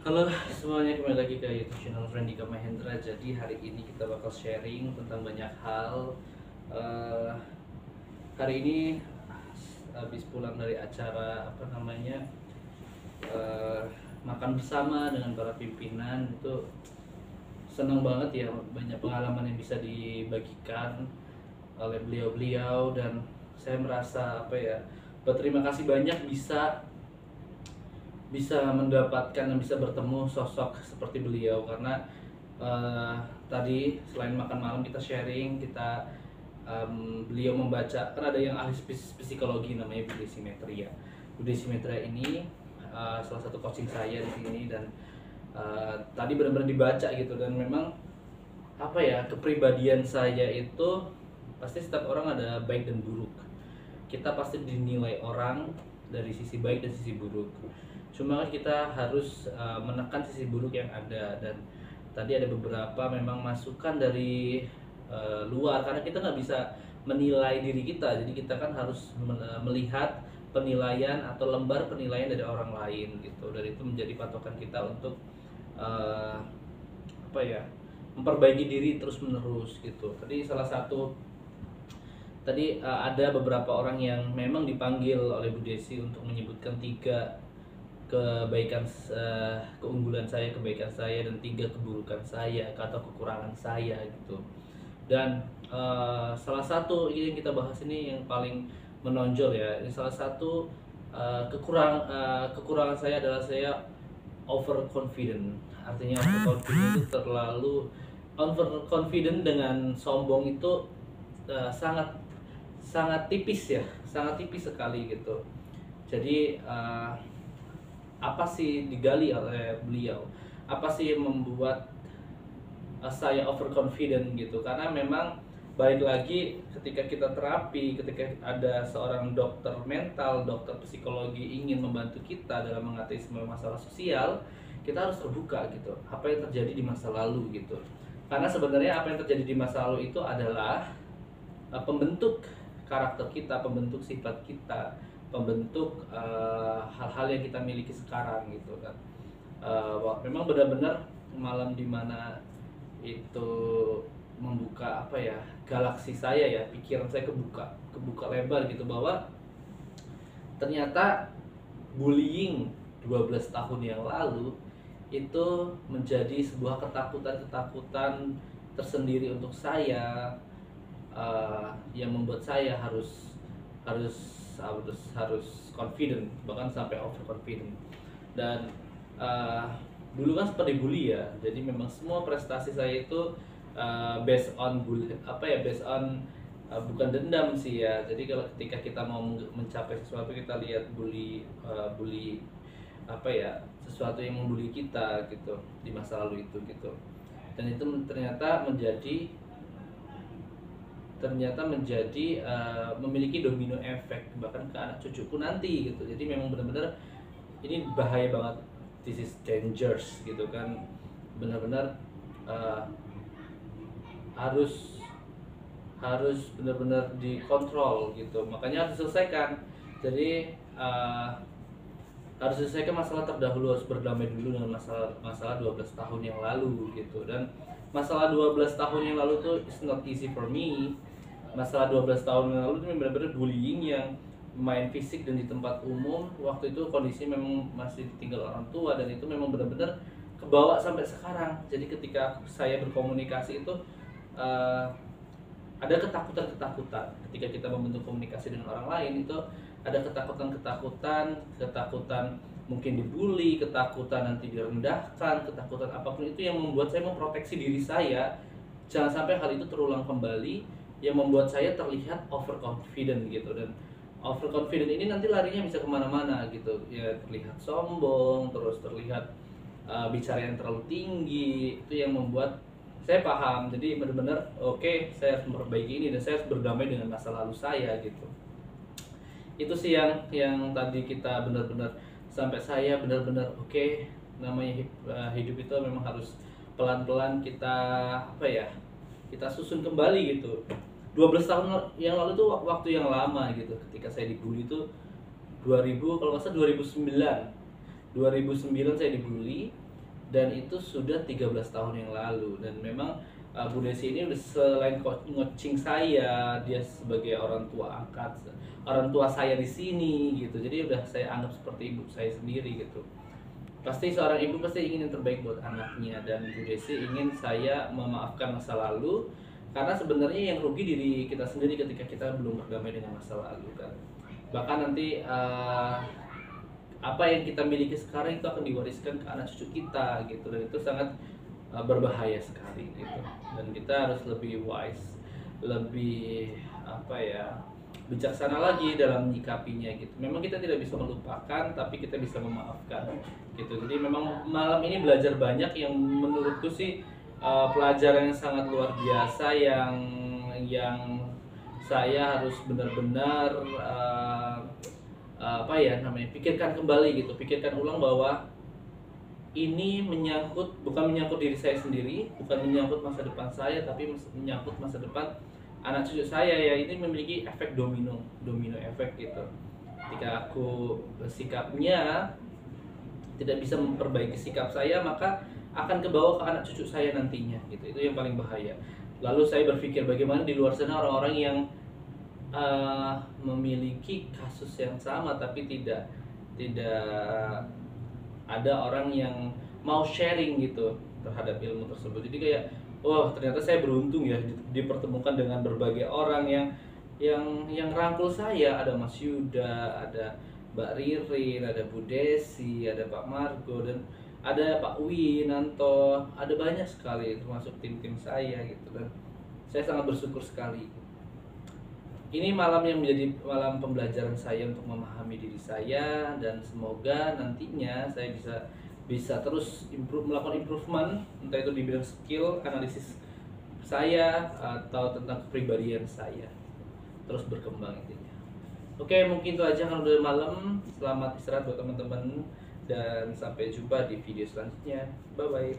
Halo semuanya, kembali lagi ke YouTube channel Frendika Mahendra. Jadi hari ini kita bakal sharing tentang banyak hal. Eh, Hari ini habis pulang dari acara eh, makan bersama dengan para pimpinan, itu senang banget ya, banyak pengalaman yang bisa dibagikan oleh beliau-beliau, dan saya merasa berterima kasih banyak bisa bisa mendapatkan dan bisa bertemu sosok seperti beliau. Karena eh, tadi selain makan malam kita sharing, beliau membaca, kan ada yang ahli psikologi namanya Budi Simetria. Budi Simetria ini salah satu coaching saya di sini, dan tadi benar-benar dibaca gitu. Dan memang kepribadian saya itu pasti setiap orang ada baik dan buruk. Kita pasti dinilai orang dari sisi baik dan sisi buruk. Cuma kan kita harus menekan sisi buruk yang ada. Dan tadi ada beberapa memang masukan dari luar, karena kita nggak bisa menilai diri kita. Jadi kita kan harus melihat penilaian atau lembar penilaian dari orang lain gitu. Dan itu menjadi patokan kita untuk uh, memperbaiki diri terus menerus gitu. Ada beberapa orang yang memang dipanggil oleh Bu Desi untuk menyebutkan tiga kebaikan, keunggulan saya, kebaikan saya, dan tiga keburukan saya atau kekurangan saya gitu. Dan salah satu yang kita bahas ini yang paling menonjol ya. Ini salah satu kekurangan saya adalah saya overconfident. Artinya overconfident itu terlalu overconfident dengan sombong itu sangat sangat tipis ya, sangat tipis sekali gitu. Jadi apa sih digali oleh beliau? Apa sih yang membuat saya overconfident gitu? Karena memang balik lagi, ketika kita terapi, ketika ada seorang dokter mental, dokter psikologi ingin membantu kita dalam mengatasi semua masalah sosial, kita harus terbuka gitu. Apa yang terjadi di masa lalu gitu. Karena sebenarnya apa yang terjadi di masa lalu itu adalah pembentuk karakter kita, pembentuk sifat kita, pembentuk hal-hal yang kita miliki sekarang gitu kan. Memang benar-benar malam dimana itu membuka galaksi saya ya, pikiran saya kebuka lebar gitu, bahwa ternyata bullying 12 tahun yang lalu itu menjadi sebuah ketakutan tersendiri untuk saya, yang membuat saya harus harus confident, bahkan sampai overconfident. Dan dulu kan seperti bully ya, jadi memang semua prestasi saya itu based on based on bukan dendam sih ya. Jadi kalau ketika kita mau mencapai sesuatu, kita lihat bully sesuatu yang membuli kita gitu di masa lalu itu gitu. Dan itu ternyata menjadi memiliki domino efek bahkan ke anak cucuku nanti gitu. Jadi memang benar-benar ini bahaya banget, this is dangerous gitu kan. Benar-benar harus benar-benar dikontrol gitu, makanya harus diselesaikan. Jadi harus selesaikan masalah terdahulu, harus berdamai dulu dengan masalah 12 tahun yang lalu gitu. Dan masalah 12 tahun yang lalu tuh it's not easy for me. Masalah 12 tahun yang lalu itu benar-benar bullying yang main fisik dan di tempat umum. Waktu itu kondisi memang masih ditinggal orang tua, dan itu memang benar-benar kebawa sampai sekarang. Jadi ketika saya berkomunikasi itu ada ketakutan ketika kita membentuk komunikasi dengan orang lain. Itu ada ketakutan mungkin dibully, ketakutan nanti direndahkan, ketakutan apapun itu yang membuat saya memproteksi diri saya jangan sampai hal itu terulang kembali, yang membuat saya terlihat overconfident gitu. Dan overconfident ini nanti larinya bisa kemana-mana gitu ya, terlihat sombong, terus terlihat bicara yang terlalu tinggi. Itu yang membuat saya paham. Jadi benar-benar oke, saya harus memperbaiki ini dan saya harus berdamai dengan masa lalu saya gitu. Itu sih yang tadi kita benar-benar, sampai saya benar-benar oke, namanya hidup itu memang harus pelan-pelan kita kita susun kembali gitu. 12 tahun yang lalu tuh waktu yang lama gitu. Ketika saya dibully itu 2000, kalau nggak salah 2009 saya dibully. dan itu sudah 13 tahun yang lalu. Dan memang Bu Desi ini udah selain coaching saya, dia sebagai orang tua angkat, orang tua saya di sini gitu. Jadi udah saya anggap seperti ibu saya sendiri gitu. Pasti seorang ibu pasti ingin yang terbaik buat anaknya, dan Bu Desi ingin saya memaafkan masa lalu, karena sebenarnya yang rugi diri kita sendiri ketika kita belum berdamai dengan masa lalu kan. Bahkan nanti apa yang kita miliki sekarang itu akan diwariskan ke anak cucu kita gitu, dan itu sangat berbahaya sekali gitu. Dan kita harus lebih wise, lebih apa ya, bijaksana lagi dalam menyikapinya gitu. Memang kita tidak bisa melupakan, tapi kita bisa memaafkan gitu. Jadi memang malam ini belajar banyak yang menurutku sih pelajaran yang sangat luar biasa, yang saya harus benar-benar apa ya namanya, pikirkan kembali gitu, pikirkan ulang bahwa ini bukan menyangkut diri saya sendiri, bukan menyangkut masa depan saya, tapi menyangkut masa depan anak cucu saya ya. Ini memiliki efek domino efek gitu. Ketika aku bersikapnya tidak bisa memperbaiki sikap saya, maka akan kebawa ke anak cucu saya nantinya gitu. Itu yang paling bahaya. Lalu saya berpikir bagaimana di luar sana orang-orang yang memiliki kasus yang sama, tapi tidak ada orang yang mau sharing gitu terhadap ilmu tersebut. Jadi kayak, oh ternyata saya beruntung ya dipertemukan dengan berbagai orang yang rangkul saya. Ada Mas Yuda, ada Mbak Ririn, ada Bu Desi, ada Pak Margo, dan ada Pak Winanto, ada banyak sekali termasuk tim-tim saya gitu. Dan saya sangat bersyukur sekali. Ini malam yang menjadi malam pembelajaran saya untuk memahami diri saya, dan semoga nantinya saya bisa terus melakukan improvement, entah itu di bidang skill, analisis saya, atau tentang kepribadian saya, terus berkembang intinya. Oke, mungkin itu aja kalau udah malam. Selamat istirahat buat teman-teman, dan sampai jumpa di video selanjutnya. Bye bye.